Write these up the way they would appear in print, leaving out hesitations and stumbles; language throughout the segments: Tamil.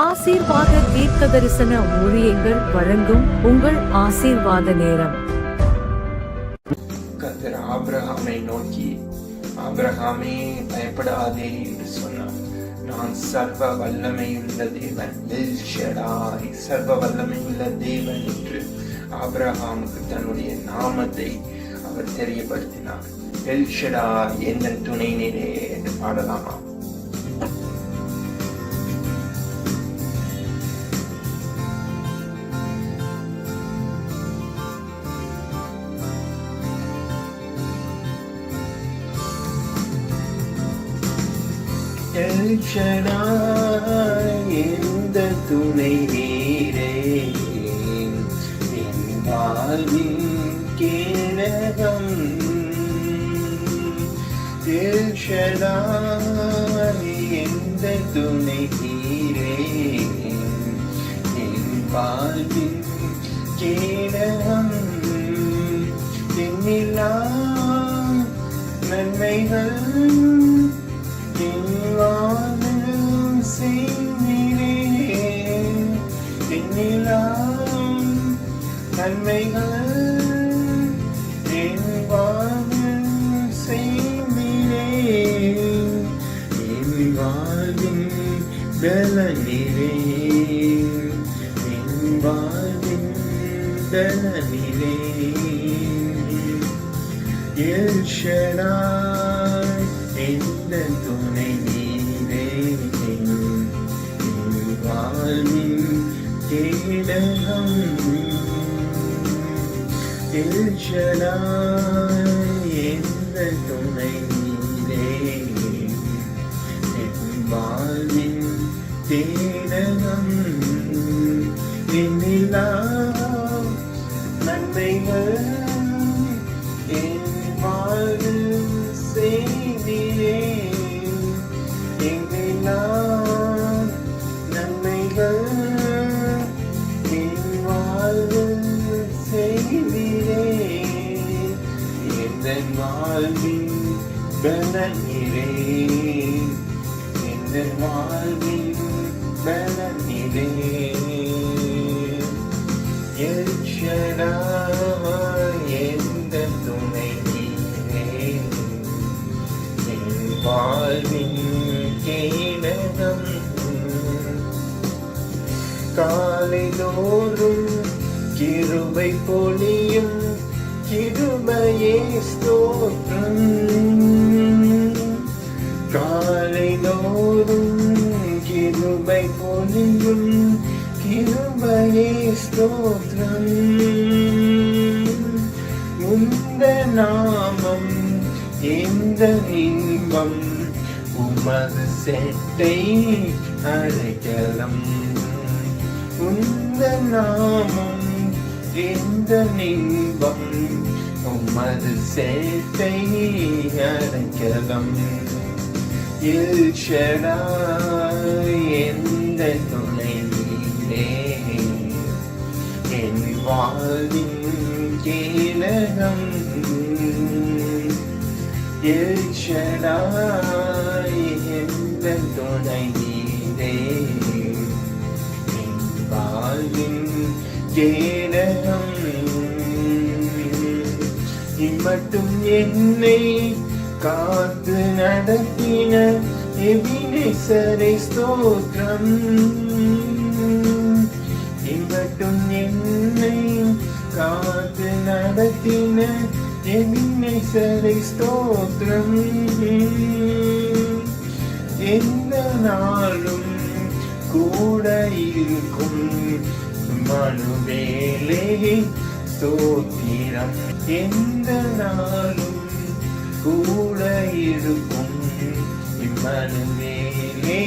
ஆசீர்வாத தீர்க்கதரிசன ஊழியங்கள் வழங்கும் உங்கள் ஆசீர்வாத நேரம். கர்த்தர் ஆபிரகாமை நோக்கி, ஆபிரகாமே பயப்படாதே என்று சொன்னார். நான் சர்வ வல்லமையுள்ள தேவன், எல் ஷடாய், சர்வ வல்லமையுள்ள தேவன் என்று ஆபிரகாமுக்கு தன்னுடைய நாமத்தை அவர் தெரியப்படுத்தினார். எல் ஷடாய் எந்த துணை நிலே என்று பாடலாமா? எல் ஷடாய் எந்த துணை நீரே, என் வாழ்வின் கேடகம். எல் ஷடாய் எந்த துணை நீரே, என் வாழ்வின் கேடகம். எண்ணிலா நன்மைகள் நன்மைகள் என் வாழ்வில் செய்தீரே, என் வாழ்வின் பலனிலே, என் வாழ்வின் பலனிலே. எல் ஷடாய் எந்த துணை நீரே, என் வாழ்வின் கேடகம். எல் ஷடாய் எந்த துணை நீரே, என் வாழ்வின் கேடகம். எண்ணிலா நன்மைகள் என் வாழ்வில் செய்தீரே, எண்ணிலா நன்மைகள் என் வாழ்வில் செய்தீரே. என் வாழ்வின் பலனிலே, என் வாழ்வின் பலனிலே. எல் ஷடாய் எந்த துணை நீரே, என் வாழ்வின் கேடகம். காலைதோறும் கிருபை பொழியும் கிருபையே ஸ்தோத்திரம். காலைதோறும் கிருபை பொழியும் கிருபையே ஸ்தோத்திரம். உந்த நாமம் எந்த இன்பம், உமது செட்டை அடைக்கலம். உந்த நாமம் எந்த இன்பம், உமது சேட்டை அடைக்கலம். எல் ஷடாய் எந்த துணை நீரே, என் வாழ்வின் கேடகம். எல் ஷடாய் எந்த துணை நீரே, என் வாழ்வின் கேடகம். இம்மட்டும் என்னை காத்து நடத்தின எபினேசரை ஸ்தோத்திரம். இம்மட்டும் என்னை காத்து நடத்தின எபினேசரை ஸ்தோத்திரம். எந்த நாளும் கூட இருக்கும் மனுவேலே ஸ்தோத்திரம். எந்த நாளும் கூட இருக்கும் இம்மனுவேலே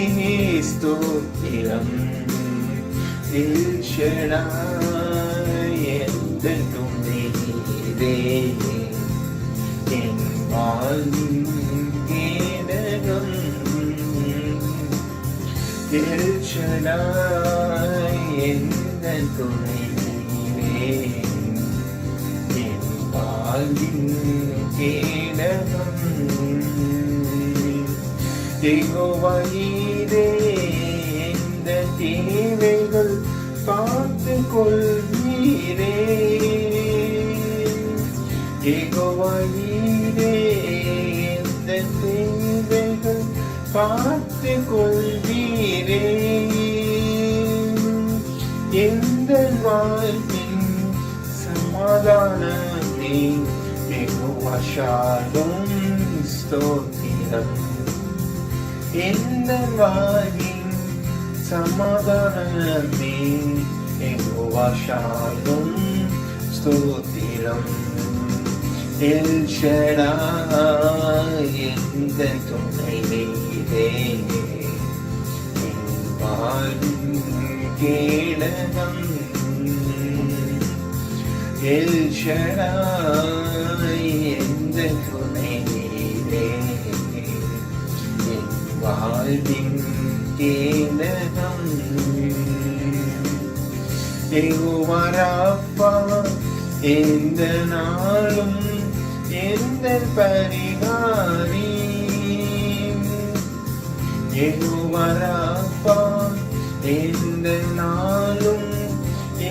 ஸ்தோத்திரம். எல் ஷடாய் எந்த துணை நீரே, என் வாழ்வின் கேடகம். எல் ஷடாய் எந்த துணை நீரே, என் வாழ்வின் கேடகம். யெகோவா நீரே இந்த வழியிலே எந்த தேவைகள் பார்த்து கொள்வீரே. எந்த வாழ்வின் சமாதானமே யெகோவா ஷாலோம் ஸ்தோத்திரம். எந்த வாழ்வின் சமாதானமே யெகோவா ஷாலோம் ஸ்தோத்திரம். எல் ஷடாய் எந்த துணை நீரே, என் வாழ்வின் கேடகம். எல் ஷடாய் எந்த துணை நீரே, என் வாழ்வின் கேடகம். யெகோவா ராஃபா எந்த நாளும் எந்த பரிகாரி. யெகோவா ராஃபா எந்த நாளும்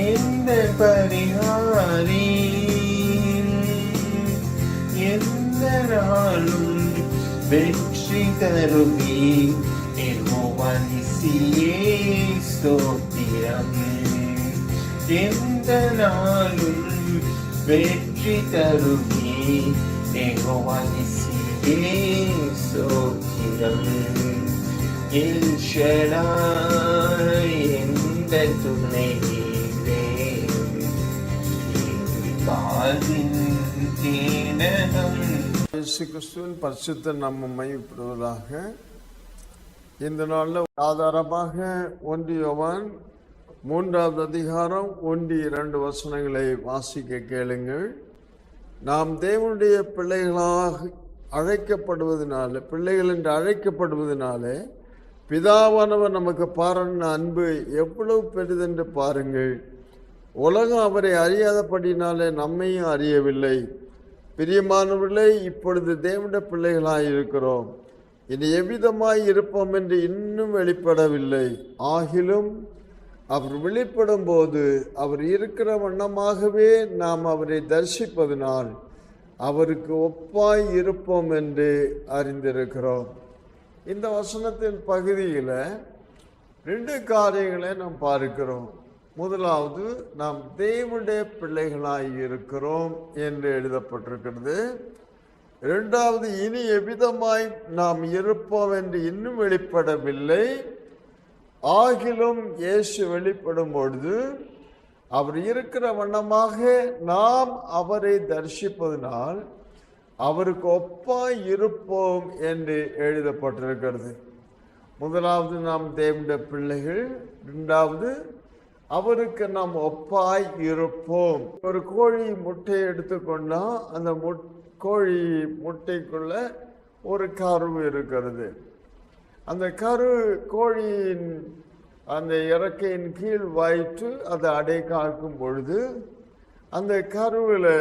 எந்த பரிகாரி. எந்த நாளும் வெற்றி தருவி யெகோவா நிசியே ஸ்தோத்திரம். எந்த நாளும் வெற்றி தருவி யெகோவா நிசியே ஸ்தோத்திரம். எல் ஷடாய் எந்த துணை நீரே, வாழ்வின் கேடகம். இயேசு கிறிஸ்துவின் பரிசுத்த நாமம் மகிமைப்படுவதாக. இந்த நாளில் ஆதாரமாக 1 யோவான் 3வது அதிகாரம் 1-2 வசனங்களை வாசிக்க கேளுங்கள். நாம் தேவனுடைய பிள்ளைகளாக அழைக்கப்படுவதனால, பிள்ளைகள் என்று அழைக்கப்படுவதனாலே பிதாவானவர் நமக்கு பாராட்டின அன்பு எவ்வளவு பெரிதென்று பாருங்கள். உலகம் அவரை அறியாதபடினாலே நம்மையும் அறியவில்லை. பிரியமானவர்களே, இப்பொழுது தேவனுடைய பிள்ளைகளாய் இருக்கிறோம். இனி எவ்விதமாய் இருப்போம் என்று இன்னும் வெளிப்படவில்லை. ஆகிலும் அவர் வெளிப்படும் போது அவர் இருக்கிற வண்ணமாகவே நாம் அவரை தரிசிப்பதனால் அவருக்கு ஒப்பாய் இருப்போம் என்று அறிந்திருக்கிறோம். இந்த வசனத்தின் பகுதியில் 2 காரியங்களை நாம் பார்க்கிறோம். முதலாவது, நாம் தேவனுடைய பிள்ளைகளாய் இருக்கிறோம் என்று எழுதப்பட்டிருக்கிறது. இரண்டாவது, இனி எவ்விதமாய் நாம் இருப்போம் என்று இன்னும் வெளிப்படவில்லை. ஆகிலும் இயேசு வெளிப்படும் பொழுது அவர் இருக்கிற வண்ணமாக நாம் அவரை தரிசிப்பதனால் அவருக்கு ஒப்பாய் இருப்போம் என்று எழுதப்பட்டிருக்கிறது. முதலாவது, நாம் தேவனுடைய பிள்ளைகள். இரண்டாவது, அவருக்கு நாம் ஒப்பாய் இருப்போம். ஒரு கோழி முட்டையை எடுத்துக்கொண்டா அந்த கோழி முட்டைக்குள்ள ஒரு கரு இருக்கிறது. அந்த கரு கோழியின் அந்த இறக்கையின் கீழ் வைத்து அதை அடை காக்கும் பொழுது அந்த கருவில்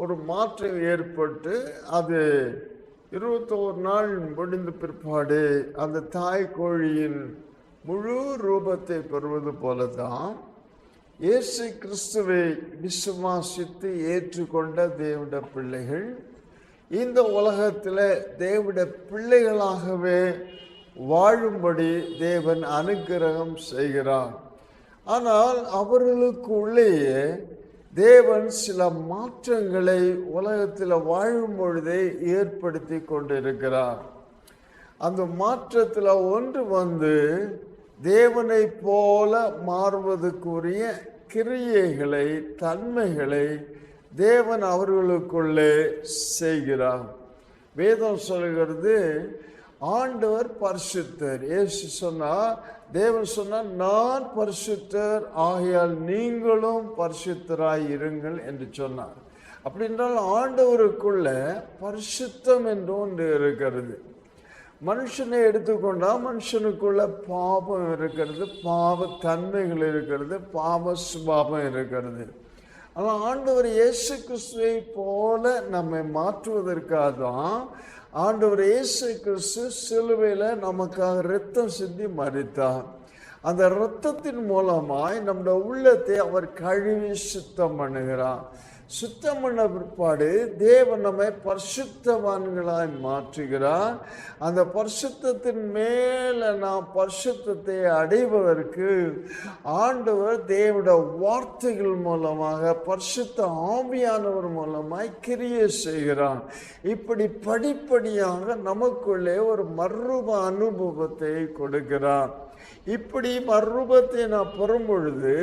ஒரு மாற்றம் ஏற்பட்டு அது 21 நாள் முடிந்த பிற்பாடு அந்த தாய் கோழியின் முழு ரூபத்தை பெறுவது போல தான் இயேசு கிறிஸ்துவை விசுவாசித்து ஏற்றுக்கொண்ட தேவனுடைய பிள்ளைகள் இந்த உலகத்தில் தேவனுடைய பிள்ளைகளாகவே வாழும்படி தேவன் அனுக்கிரகம் செய்கிறார். ஆனால் அவர்களுக்குள்ளேயே தேவன் சில மாற்றங்களை உலகத்தில் வாழும் பொழுதே ஏற்படுத்தி கொண்டிருக்கிறார். அந்த மாற்றத்தில் ஒன்று வந்து தேவனை போல மாறுவதற்குரிய கிரியைகளை, தன்மைகளை தேவன் அவர்களுக்குள்ளே செய்கிறார். வேதம் சொல்கிறது, ஆண்டவர் பரிசுத்தர். இயேசு சொன்னார், தேவன் சொன்னார், நான் பரிசுத்தர், ஆகையால் நீங்களும் பரிசுத்தராய் இருங்கள் என்று சொன்னார். அப்படி என்றால் ஆண்டவருக்குள்ள பரிசுத்தம் என்று ஒன்று இருக்கிறது. மனுஷனை எடுத்துக்கொண்டால் மனுஷனுக்குள்ள பாவம் இருக்கிறது, பாவ தன்மைகள் இருக்கிறது, பாவ சுபாவம் இருக்கிறது. ஆனால் ஆண்டவர் இயேசு கிறிஸ்துவை போல நம்மை மாற்றுவதற்காக தான் ஆண்டவர் இயேசு கிறிஸ்து சிலுவையில் நமக்காக இரத்தம் சிந்தி மரித்தார். அந்த இரத்தத்தின் மூலமாய் நம்முடைய உள்ளத்தை அவர் கழுவி சுத்தம் பண்ணுகிறார். சுத்தம் பண்ண பிற்பாடு தேவன் நம்மை பரிசுத்தவான்களாய் மாற்றுகிறார். அந்த பரிசுத்தத்தின் மேல நாம் பரிசுத்தத்தை அடைவதற்கு ஆண்டவர் தேவனுடைய வார்த்தைகள் மூலமாக பரிசுத்த ஆவியானவர் மூலமாய் கிரியை செய்கிறார். இப்படி படிப்படியாக நமக்குள்ளே ஒரு மறுரூப அனுபவத்தை கொடுக்கிறார். இப்படி மறுரூபத்தை நாம் பெறும் பொழுது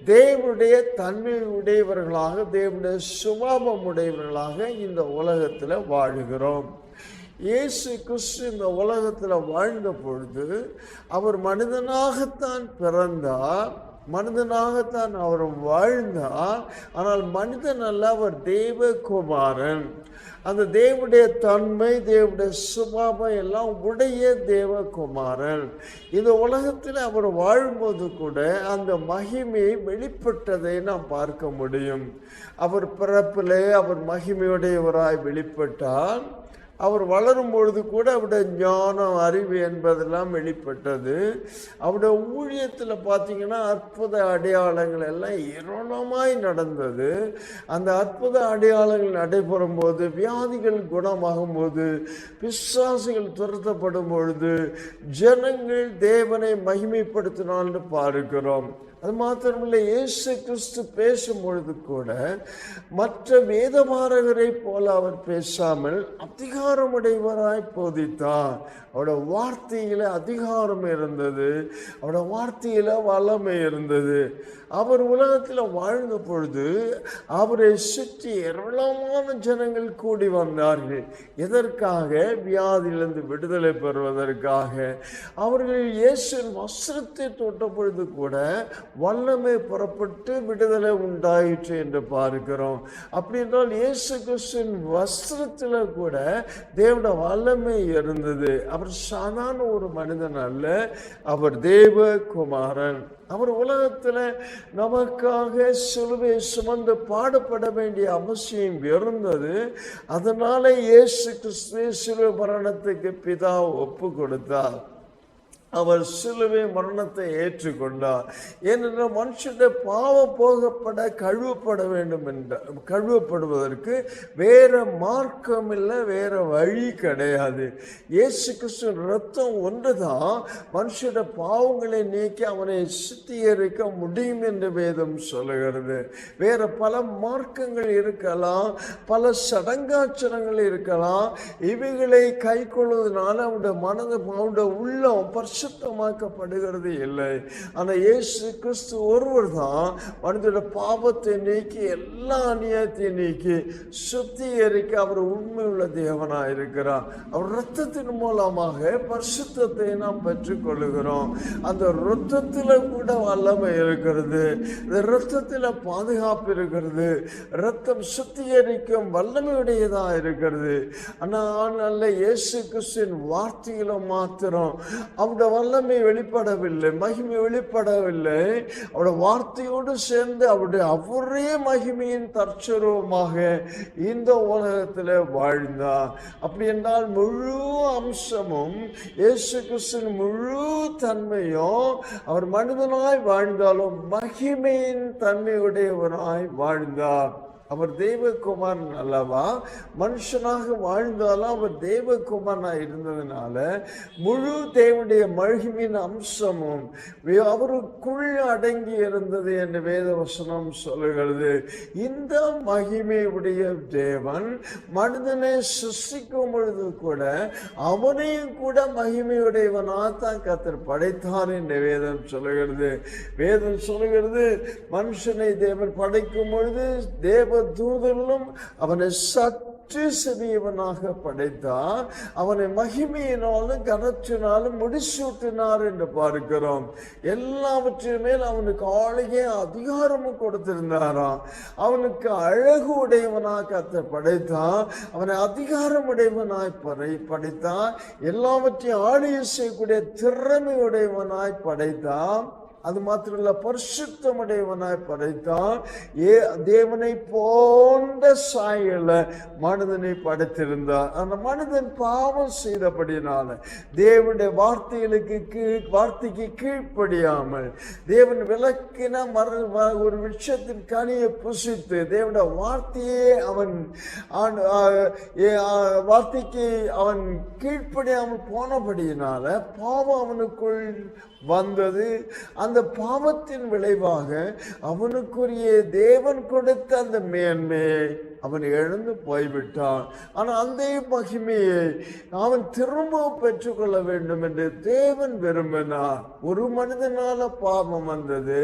தேவனுடைய தன்மை உடையவர்களாக, தேவனுடைய சுபாவம் உடையவர்களாக இந்த உலகத்தில் வாழுகிறோம். இயேசு கிறிஸ்து இந்த உலகத்தில் வாழ்ந்த பொழுது அவர் மனிதனாகத்தான் பிறந்தார், மனிதனாகத்தான் அவர் வாழ்ந்தார். ஆனால் மனிதன் அல்ல, அவர் தேவகுமாரன். அந்த தேவனுடைய தன்மை, தேவனுடைய சுபாவம் எல்லாம் உடைய தேவகுமாரன். இந்த உலகத்தில் அவர் வாழும்போது கூட அந்த மகிமை வெளிப்பட்டதை நாம் பார்க்க முடியும். அவர் பிறப்பிலே அவர் மகிமையுடையவராய் வெளிப்பட்டார். அவர் வளரும் பொழுது கூட அவருடைய ஞானம், அறிவு என்பதெல்லாம் வெளிப்பட்டது. அவருடைய ஊழியத்தில் பார்த்தீங்கன்னா அற்புத அடையாளங்கள் எல்லாம் ஏராளமாய் நடந்தது. அந்த அற்புத அடையாளங்கள் நடைபெறும் போது, வியாதிகள் குணமாகும் போது, பிசாசுகள் துரத்தப்படும் பொழுது ஜனங்கள் தேவனை மகிமைப்படுத்தினான்னு பார்க்கிறோம். அது மாத்திரமில்லை, இயேசு கிறிஸ்து பேசும் பொழுது கூட மற்ற வேதபாரகரை போல அவர் பேசாமல் அதிகாரமுடையவராய் போதித்தார். அவருடைய வார்த்தையில அதிகாரம் இருந்தது, அவருடைய வார்த்தையில வல்லமை இருந்தது. அவர் உலகத்தில் வாழ்ந்த பொழுது அவரை சுற்றி ஏராளமான ஜனங்கள் கூடி வந்தார்கள். எதற்காக? வியாதியிலிருந்து விடுதலை பெறுவதற்காக. அவர்கள் இயேசுவின் வஸ்திரத்தை தொட்ட பொழுது கூட வல்லமை புறப்பட்டு விடுதலை உண்டாயிற்று என்று பார்க்கிறோம். அப்படி என்றால் இயேசு கிறிஸ்துவின் வஸ்திரத்தில் கூட தேவனுடைய வல்லமை இருந்தது. அவர் சாதாரண ஒரு மனிதன் அல்ல, அவர் தேவகுமாரன். அவர் உலகத்தில் நமக்காக சிலுவை சுமந்து பாடுபட வேண்டிய அவசியம் இருந்தது. அதனால இயேசு கிறிஸ்து சிலுவை மரணத்துக்கு பிதா ஒப்பு கொடுத்தார். அவர் சிலுவை மரணத்தை ஏற்றுக்கொண்டார். ஏனென்றால் மனுஷனுடைய பாவம் போகப்பட கழுவப்பட வேண்டும் என்ற கழுவப்படுவதற்கு வேற மார்க்கம் இல்லை, வேற வழி கிடையாது. இயேசு கிறிஸ்துவின் ரத்தம் ஒன்றுதான் மனுஷனுடைய பாவங்களை நீக்கி அவனை சுத்திகரிக்க முடியும் என்று வேதம் சொல்லுகிறது. வேற பல மார்க்கங்கள் இருக்கலாம், பல சடங்காச்சரங்கள் இருக்கலாம். இவைகளை கை கொள்வதனால அவனுடைய மனது, அவனுடைய உள்ளம் சுத்தமாக்கப்படுகிறது இல்லை. ஆனால் இயேசு கிறிஸ்து ஒருவர் தான் மனிதனுடைய பாவத்தை நீக்கி எல்லா அநியாயத்தையும் நீக்கி சுத்திகரிக்க அவர் உண்மையுள்ள தேவனாக இருக்கிறார். அவர் இரத்தத்தின் மூலமாக பரிசுத்தத்தை நாம் பெற்றுக்கொள்கிறோம். அந்த இரத்தத்தில் கூட வல்லமை இருக்கிறது, இந்த இரத்தத்தில் பாதுகாப்பு இருக்கிறது. இரத்தம் சுத்திகரிக்கும் வல்லமையுடையதாக இருக்கிறது. ஆனால் அல்ல, இயேசு கிறிஸ்துவின் வார்த்தையில மாத்திரம் அவருடைய வல்லமை வெளிப்படவில்லை, மகிமை வெளிப்படவில்லை. அவருடைய வார்த்தையோடு சேர்ந்து அவரே மகிமையின் தற்சரூபமாக இந்த உலகத்தில் வாழ்ந்தார். அப்படி என்றால் முழு அம்சமும் இயேசு கிறிஸ்துவின் முழு தன்மையும் அவர் மனிதனாய் வாழ்ந்தாலும் மகிமையின் தன்மையுடையவராய் வாழ்ந்தார். அவர் தேவகுமாரன் அல்லவா? மனுஷனாக வாழ்ந்தாலும் அவர் தேவகுமாரனாக இருந்ததுனால முழு தேவனுடைய மகிமையின் அம்சமும் அவருக்குள் அடங்கி இருந்தது என்று வேத வசனம் சொல்லுகிறது. இந்த மகிமையுடைய தேவன் மனிதனை சிருஷ்டிக்கும் பொழுது கூட அவனையும் கூட மகிமையுடையவனாகத்தான் கர்த்தர் படைத்தார் என்று வேதம் சொல்லுகிறது. வேதம் சொல்லுகிறது, மனுஷனை தேவன் படைக்கும் பொழுது தேவ தூதர்களும் அவனை சற்று சிறியவனாக படைத்தார். அவனை மகிமையினாலும் கனத்தினாலும் முடிசூட்டினார் என்று பார்க்கிறோம். எல்லாவற்றின் மேல் அவனுக்கு ஆளுகை அதிகாரமும் கொடுத்திருந்தாராம். அவனுக்கு அழகு உடையவனாக கர்த்தர் படைத்தான். அவனை அதிகாரம் உடையவனாய் படைத்தான். எல்லாவற்றையும் ஆளுகை செய்யக்கூடிய திறமை உடையவனாய் படைத்தான். அது மாத்திரமல்ல, பரிசுத்தமுடையவனாய் படைத்தான். தேவனை போன்ற சாயல மனிதனை படைத்திருந்தார். அந்த மனிதன் பாவம் செய்தபடினால தேவனுடைய வார்த்தைக்கு கீழ்ப்படியாமல் தேவன் விளக்கின ஒரு விஷயத்தின் கனியை புசித்து தேவனுடைய வார்த்தைக்கு அவன் கீழ்ப்படியாமல் போனபடியினால பாவம் அவனுக்குள் வந்தது. அந்த பாவத்தின் விளைவாக அவனுக்குரிய தேவன் கொடுத்த அந்த மேன்மையை அவன் இழந்து போய்விட்டான். ஆனால் அந்த மகிமையை அவன் திரும்ப பெற்றுக்கொள்ள வேண்டும் என்று தேவன் விரும்பினார். ஒரு மனிதனால பாவம் வந்தது.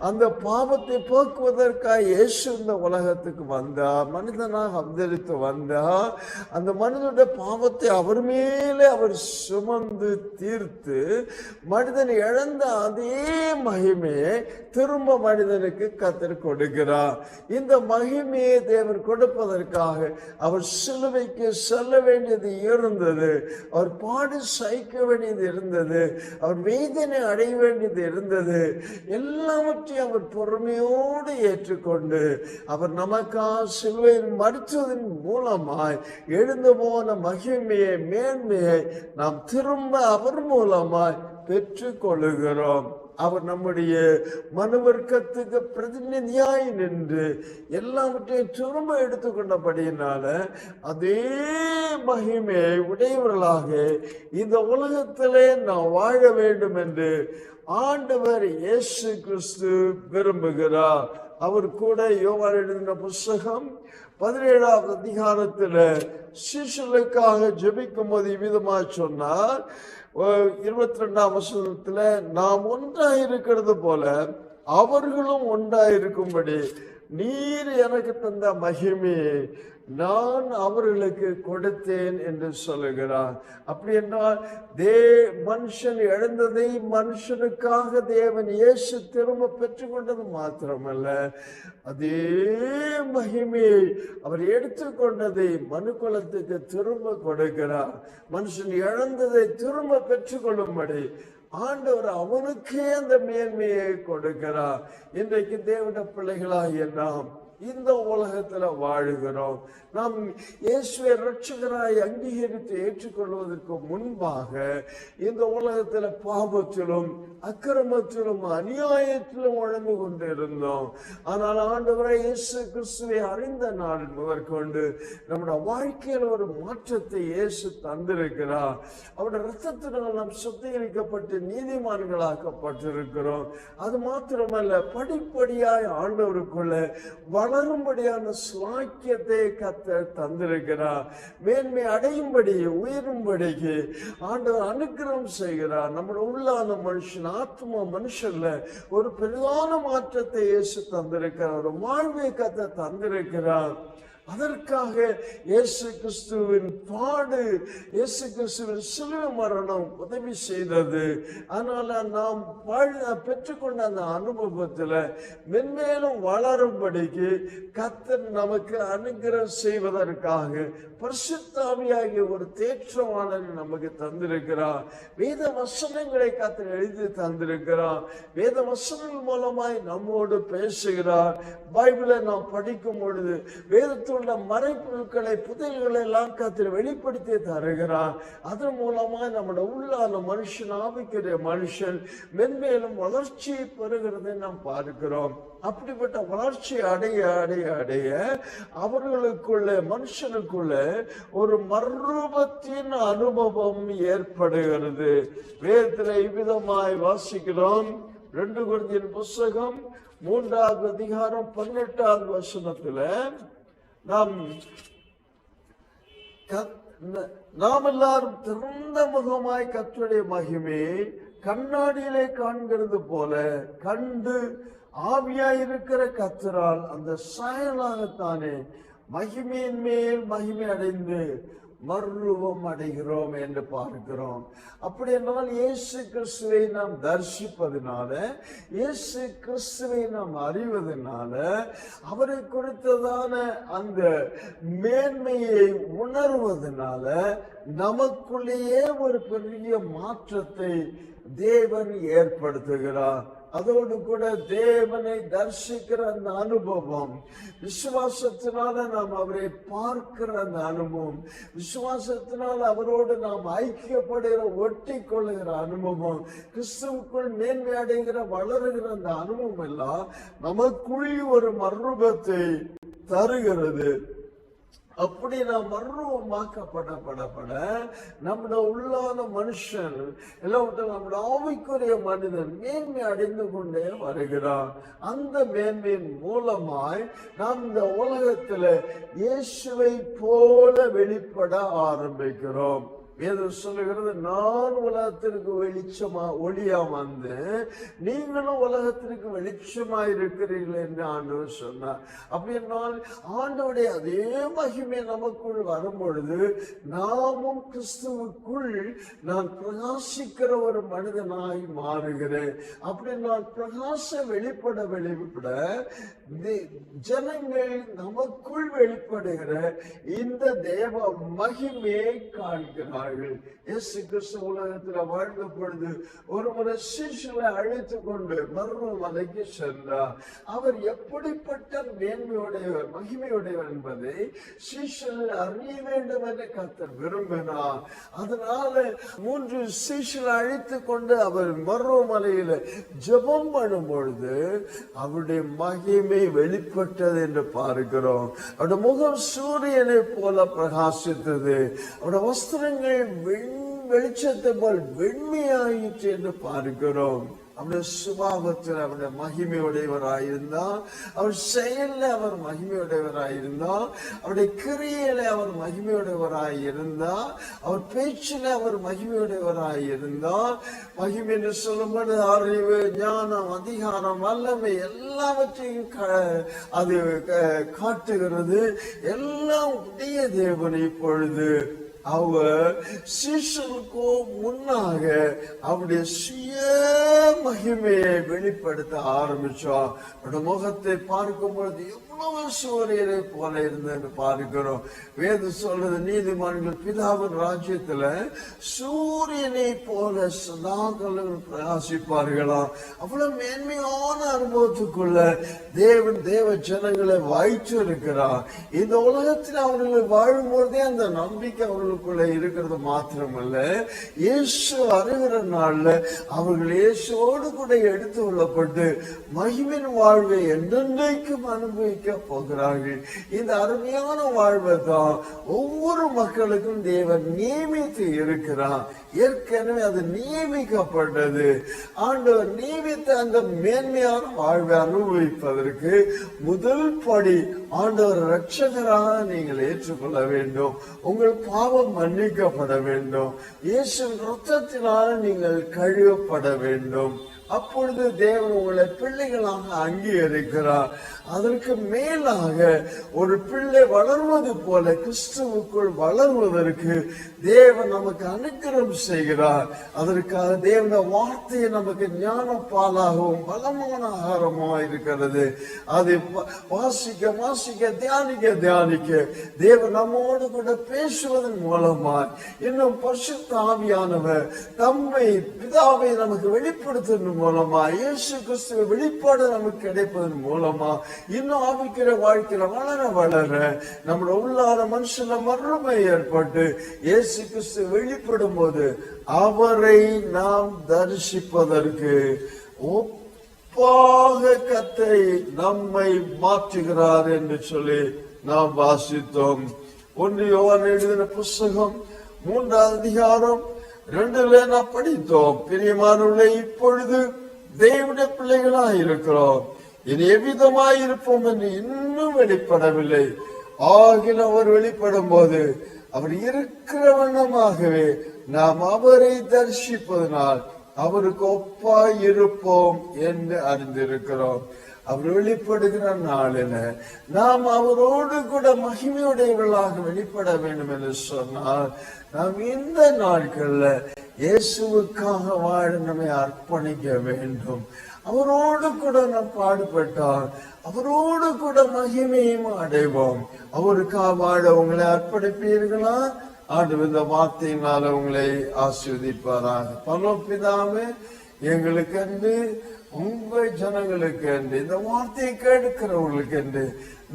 அந்த பாவத்தை போக்குவதற்காக இயேசு இந்த உலகத்துக்கு வந்தார், மனிதனாக அவதரித்து வந்தார். அந்த மனிதனுடைய பாவத்தை அவர் மேலே அவர் சுமந்து தீர்த்து மனிதன் இழந்த அதே மகிமையை திரும்ப மனிதனுக்கு கர்த்தர் கொடுக்கிறார். இந்த மகிமையை தேவன் கொடுப்பதற்காக அவர் சிலுவைக்கு செல்ல வேண்டியது இருந்தது, அவர் பாடு சகிக்க வேண்டியது இருந்தது, அவர் வேதனை அடைய வேண்டியது இருந்தது. எல்லாவற்றையும் அவர் பொறுமையோடு ஏற்றுக்கொண்டு அவர் நமக்காக சிலுவையில் மரித்ததன் மூலமாய் எழுந்து போன மகிமையை மேன்மையை நாம் திரும்ப அவர் மூலமாய் பெற்றுக் கொள்ளுகிறோம். அவர் நம்முடைய மனுவர்க்கத்துக்கு பிரதிநிதியாய் நின்று எல்லாவற்றையும் திரும்ப எடுத்துக்கொண்டபடியினால அதே மகிமையை உடையவர்களாக இந்த உலகத்திலே நாம் வாழ வேண்டும் என்று ஆண்டவர் இயேசு கிறிஸ்து விரும்புகிறார். அவர் கூட யோவான் எழுதின புஸ்தகம் 17ஆம் அதிகாரத்தில் சீஷர்களுக்காக ஜெபிக்கும் போது இவ்விதமாக சொன்னார். 22ஆம் வசனத்துல, நாம் ஒன்றாயிருக்கிறது போல அவர்களும் ஒன்றாயிருக்கும்படி நீர் எனக்கு தந்த மகிமையை நான் அவர்களுக்கு கொடுத்தேன் என்று சொல்லுகிறார். அப்படி என்றால் மனுஷன் இழந்ததை மனுஷனுக்காக தேவன் இயேசு திரும்ப பெற்றுக்கொண்டது மாத்திரமல்ல, அதே மகிமையை அவர் எடுத்துக்கொண்டதை மனுக்குலத்துக்கு திரும்ப கொடுக்கிறார். மனுஷன் இழந்ததை திரும்ப பெற்றுக்கொள்ளும்படி ஆண்டவர் அவனுக்கே அந்த மேன்மையை கொடுக்கிறார். இன்றைக்கு தேவனுடைய பிள்ளைகளாகிய நாம் இந்த உலகத்துல வாழுகிறோம். நாம் இயேசுவை இரட்சகராய் அங்கீகரித்து ஏற்றுக்கொள்வதற்கு முன்பாக இந்த உலகத்துல பாவத்திலும் அக்கிரமத்திலும் அநியாயத்திலும் வாழ்ந்து கொண்டிருந்தோம். ஆனால் ஆண்டவரை இயேசு கிறிஸ்துவை அறிந்த நாள் முதற்கொண்டு நம்முடைய வாழ்க்கையில் ஒரு மாற்றத்தை இயேசு தந்திருக்கிறார். அவருடைய இரத்தத்தினால் நாம் சுத்திகரிக்கப்பட்டு நீதிமான்களாக்கப்பட்டிருக்கிறோம். அது மாத்திரமல்ல, படிப்படியாய் ஆண்டவருக்குள்ள வளரும்படியான ஸ்லாக்கியத்தை கர்த்தர் தந்திருக்கிறார். மேன்மை அடையும்படி உயரும்படிக்கு ஆண்டவர் அனுக்கிரகம் செய்கிறார். நம்முடைய உள்ளான மனுஷன் ஆத்மா மனுஷன்ல ஒரு பெரிதான மாற்றத்தை இயேசு தந்திருக்கிறார். ஒரு வாழ்வை கர்த்தர் தந்திருக்கிறார். அதற்காக இயேசு கிறிஸ்துவின் பாடு, இயேசு கிறிஸ்துவின் சிலுவை மரணம் உதவி செய்தது. அதனால நாம் பெற்றுக்கொண்ட அந்த அனுபவத்தில் மென்மேலும் வளரும்படிக்கு கர்த்தர் நமக்கு அனுகிரகம் செய்வதற்காக பரிசுத்த ஆவியாகிய ஒரு தேற்றவாளனை நமக்கு தந்திருக்கிறார். வேத வசனங்களை கர்த்தர் எழுதி தந்திருக்கிறார். வேத வசனங்கள் மூலமாய் நம்மோடு பேசுகிறார். பைபிளை நாம் படிக்கும் பொழுது வேதத்துள்ள மறைப்பொருட்களை புதையல்களை எல்லாம் கர்த்தர் வெளிப்படுத்தி தருகிறார். அதன் மூலமாய் நம்முடைய உள்ளான மனுஷன், ஆவிக்கிற மனுஷன் மென்மேலும் வளர்ச்சியை பெறுகிறதை நாம் பார்க்கிறோம். அப்படிப்பட்ட வளர்ச்சி அடைய அடைய அடைய அவர்களுக்குள்ள மனுஷனுக்குள்ள ஒரு மறுரூபத்தின் அனுபவம் ஏற்படுகிறது. வேதத்தில் இவ்விதமாய் வாசிக்கிறோம். 2 கொரிந்தியர் புஸ்தகம் 3ஆம் அதிகாரம் 18ஆம் வசனத்துல நாம் எல்லாரும் திறந்த முகமாய் கர்த்தருடைய மகிமையை கண்ணாடியிலே காண்கிறது போல கண்டு ஆவியாயிருக்கிற கர்த்தரால் அந்த சாயலாகத்தானே மகிமையின் மேல் மகிமை அடைந்து மறுரூபம் அடைகிறோம் என்று பார்க்கிறோம். அப்படி என்றால் இயேசு கிறிஸ்துவை நாம் தரிசிப்பதனால, இயேசு கிறிஸ்துவை நாம் அறிவதனால, அவரை குறித்ததான அந்த மேன்மையை உணர்வதனால நமக்குள்ளேயே ஒரு பெரிய மாற்றத்தை தேவன் ஏற்படுத்துகிறார். அதோடு கூட தேவனை தரிசிக்கிற அந்த அனுபவம், விசுவாசத்தினால நாம் அவரை பார்க்கிற அந்த அனுபவம், விசுவாசத்தினால் அவரோடு நாம் ஐக்கியப்படுகிற, ஒட்டி கொள்ளுகிற அனுபவம், கிறிஸ்துவுக்குள் மேன்மை அடைகிற, வளருகிற அந்த அனுபவம் எல்லாம் நமக்குள் ஒரு மறுரூபத்தை தருகிறது. அப்படி நாம் மறுரூபமாக்கப்பட நம்முடைய உள்ளான மனுஷன் எல்லாவற்றும் நம்முடைய ஆவிக்குரிய மனிதன் மேன்மை அடைந்து கொண்டே வருகிறான். அந்த மேன்மையின் மூலமாய் நாம் இந்த உலகத்துல இயேசுவை போல வெளிப்பட ஆரம்பிக்கிறோம். வேதம் சொல்லுகிறது, நான் உலகத்திற்கு ஒளியா வந்து நீங்களும் உலகத்திற்கு வெளிச்சமா இருக்கிறீர்கள் என்று ஆண்டவர் சொன்னார். அப்படின்னால் ஆண்டவருடைய அதே மகிமை நமக்குள் வரும் பொழுது நாமும் கிறிஸ்துவுக்குள் நான் பிரகாசிக்கிற ஒரு மனிதனாய் மாறுகிறேன். அப்படி நான் பிரகாசம் வெளிப்பட ஜனங்கள் நமக்குள் வெளிப்படுகிற இந்த தேவ மகிமையை காண்கிறார். இயேசு கிறிஸ்து உலகத்தில் வாழ்ந்த பொழுது ஒரு முறை சீஷர்களை அழைத்துக் கொண்டு மருமலைக்கு சென்றார். அவர் எப்படிப்பட்ட மேன்மையுடையவர், மகிமையுடையவர் என்பதை சீஷர்கள் அறிய வேண்டும் என்று கர்த்தர் விரும்பினார். அதனால 3 சீஷர்களை அழைத்துக் கொண்டு அவர் மருமலையில ஜெபம் பண்ணும் பொழுது அவருடைய மகிமை வெளிப்பட்டது என்று பார்க்கிறோம். அவருடைய முகம் சூரியனை போல பிரகாசித்தது. அவருடைய வஸ்திரங்கள் வெளிச்சத்தை போல் வெண்மையாயிற்று என்று பார்க்கிறோம். அவருடைய சுபாவத்தில் அவருடைய மகிமையுடையவராயிருந்தார். அவர் செயல்ல அவர் மகிமையுடையவராயிருந்தார். அவருடைய கிரியையில அவர் மகிமையுடையவராயிருந்தார். அவர் பேச்சில அவர் மகிமையுடையவராயிருந்தார். மகிமை என்று சொல்லும்போது அறிவு, ஞானம், அதிகாரம், வல்லமை எல்லாவற்றையும் அது காட்டுகிறது. எல்லாம் உடைய தேவன் இப்பொழுது அவர் சீஷனுக்கு முன்னாக அவருடைய சுய மகிமையை வெளிப்படுத்த ஆரம்பிச்சோம். அவருடைய முகத்தை பார்க்கும் பொழுது எவ்வளவு சூரியனை போல இருந்தது பார்க்கிறோம். வேதம் சொல்றது, நீதிமான்கள் பிதாவின் ராஜ்யத்துல சூரியனை போல சதாகாலம் பிரகாசிப்பார்களாம். அவ்வளவு மேன்மையான அனுபவத்துக்குள்ள தேவன் தேவ ஜனங்களை வாய்ச்சு இருக்கிறார். இந்த உலகத்தில் அவர்கள் வாழும்போதே அந்த நம்பிக்கை அவர்களுக்குள்ள இருக்கிறது மாத்திரமல்ல, இயேசு அறிகிற நாள்ல அவர்கள் இயேசுவோடு கூட எடுத்து கொள்ளப்பட்டு மகிமின் வாழ்வை என்றென்றைக்கும் அனுபவிக்க போகிறார்கள். இந்த அருமையான வாழ்வை தான் ஒவ்வொரு மக்களுக்கும் தேவன் நியமித்து இருக்கிறார். ஏற்கனவே அது நியமிக்கப்பட்டது. ஆண்டவர் நியமித்த அந்த மேன்மையான வாழ்வை அனுபவிப்பதற்கு முதல் படி ஆண்டவர் இரட்சகராக நீங்கள் ஏற்றுக்கொள்ள வேண்டும். உங்கள் பாவம் மன்னிக்கப்பட வேண்டும். இயேசுவின் இரத்தத்தினால நீங்கள் கழுவப்பட வேண்டும். அப்பொழுது தேவன் உங்களை பிள்ளைகளாக அங்கீகரிக்கிறார். அதற்கு மேலாக ஒரு பிள்ளை வளர்வது போல கிறிஸ்துவுக்குள் வளர்வதற்கு தேவன் நமக்கு அனுக்கிரகம் செய்கிறார். அதற்காக தேவனுடைய வார்த்தையை நமக்கு ஞான பாலாகவும் பலமான ஆகாரமாக இருக்கிறது. அதை வாசிக்க வாசிக்க தியானிக்க தேவன் நம்மோடு கூட பேசுவதன் மூலமாய் இன்னும் பரிசுத்த ஆவியானவர் தம்மை பிதாவை நமக்கு வெளிப்படுத்துவதன் மூலமா, இயேசு கிறிஸ்துவ வெளிப்பாடு நமக்கு கிடைப்பதன் மூலமா இன்னும் ஆவிக்கிற வாழ்க்கையில வளர நம்முடைய உள்ளார மனுஷன மறுமை ஏற்பட்டு இயேசு கிறிஸ்து வெளிப்படும் போது அவரை நாம் தரிசிப்பதற்கு ஒப்பாக கர்த்தர் நம்மை மாற்றுகிறார் என்று சொல்லி நாம் வாசித்தோம். 1 யோவான் எழுதின புஸ்தகம் 3ஆம் அதிகாரம் 2ல நாம் படித்தோம். பிரியமானவர்களே, இப்பொழுது தேவனுடைய பிள்ளைகளாக இருக்கிறோம். இனி எவ்விதமாய் இருப்போம் என்று இன்னும் வெளிப்படவில்லை. ஆகில அவர் வெளிப்படும் போது அவர் இருக்கிற வண்ணமாகவே நாம் அவரை தரிசிப்பதனால் அவருக்கு ஒப்பாய் இருப்போம் என்று அறிந்திருக்கிறோம். அவர் வெளிப்படுகிற நாளில நாம் அவரோடு கூட மகிமையுடையவர்களாக வெளிப்பட வேண்டும் என்று சொன்னால் நாம் இந்த நாட்கள்ல இயேசுவுக்காக வாழ நம்மை அர்ப்பணிக்க வேண்டும். அவரோடு கூட நாம் பாடுபட்டால் அவரோடு கூட மகிமையும் அடைவோம். அவருக்காக வாழ உங்களை அர்ப்பணிப்பீர்களா? ஆண்டவர் இந்த வார்த்தையினால உங்களை ஆசீர்வதிப்பாராக. பரலோக பிதாவே, எங்களுக்கு உங்கள் ஜனங்களுக்கு என்று, இந்த வார்த்தையை கேட்கிறவர்களுக்கு என்று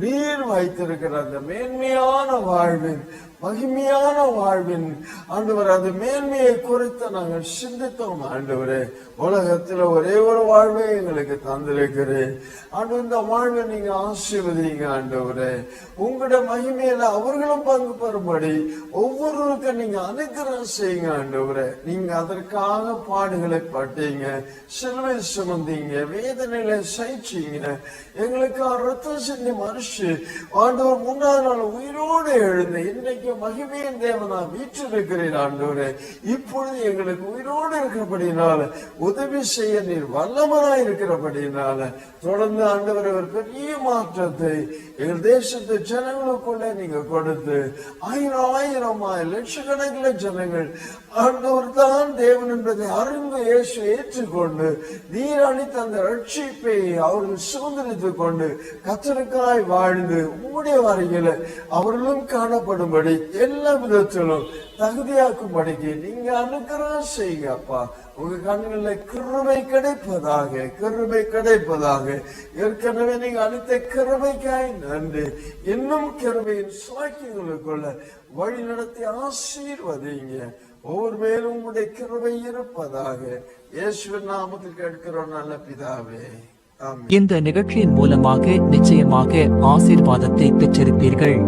நீர் வைத்திருக்கிற அந்த மேன்மையான வாழ்வின், மகிமையான வாழ்வின் ஆண்டவர், அந்த மேன்மையை குறித்து நாங்கள் சிந்தித்தோம் ஆண்டவரே. உலகத்தில் ஒரே ஒரு வாழ்வை எங்களுக்கு தந்திருக்கிறேன் ஆண்டவர். இந்த வாழ்வை நீங்க ஆசீர்வதிங்க ஆண்டவரே. உங்களுடைய மகிமையில அவர்களும் பங்கு பெறும்படி ஒவ்வொருவருக்கும் நீங்க அனுக்கிரகம் செய்யுங்க ஆண்டவரே. நீங்க அதற்காக பாடுகளை பட்டீங்க, சிலுவை சுமந்தீங்க, வேதனைகளை சகிச்சீங்க, எங்களுக்கு ரத்தம் சிந்தி மனுஷு ஆண்டவர் 3ஆவது நாள் உயிரோடு எழுந்து இன்னைக்கு மகிமையின் தேவனா வீற்றிருக்கிறேன் ஆண்டவரே. இப்பொழுது எங்களுக்கு உயிரோடு இருக்கிறபடினால, உதவி செய்ய நீர் வல்லவனாய் இருக்கிறபடினால தொடர்ந்து ஆண்டவர் ஒரு பெரிய மாற்றத்தை எங்கள் தேசத்து ஜனங்களுக்குள்ள நீங்க கொடுத்து ஆயிரமாய் லட்சக்கணக்கில் ஜனங்கள் ஆண்டவர் தான் தேவன் என்பதை அறிந்து இயேசு ஏற்றுக்கொண்டு நீர் அளித்த அந்த ரட்சிப்பை அவர்கள் சுதந்திரித்துக் கொண்டு கர்த்தருக்காய் வாழ்ந்து உம்முடைய வரையில அவர்களும் காணப்படும்படி எல்லா விதத்திலும் தகுதியாக்கும்படிக்கு நீங்க அனுக்கிரகம் செய்யுங்க அப்பா. உங்க கண்களில் கிருபை கிடைப்பதாக, கிருபை கிடைப்பதாக. ஏற்கனவே நீங்க அளித்த கிருபைக்காய் நன்றி. இன்னும் கிருபையின் சுவாக்கியங்களுக்குள்ள வழி நடத்தி ஆசீர்வதிங்க. ஒவ்வொரு மேலும் உங்களுடைய கிருபை இருப்பதாக. இயேசுவின் நாமத்தில் கேட்கிறோம் நல்ல பிதாவே, ஆமென். இந்த நிகழ்ச்சியின் மூலமாக நிச்சயமாக ஆசீர்வாதத்தை பெற்றிருப்பீர்கள்.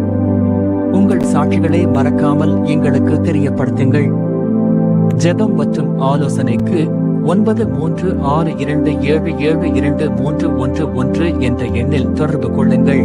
உங்கள் சாட்சிகளை மறக்காமல் எங்களுக்கு தெரியப்படுத்துங்கள். ஜெபம் மற்றும் ஆலோசனைக்கு 9362777231 என்ற எண்ணில் தொடர்பு கொள்ளுங்கள்.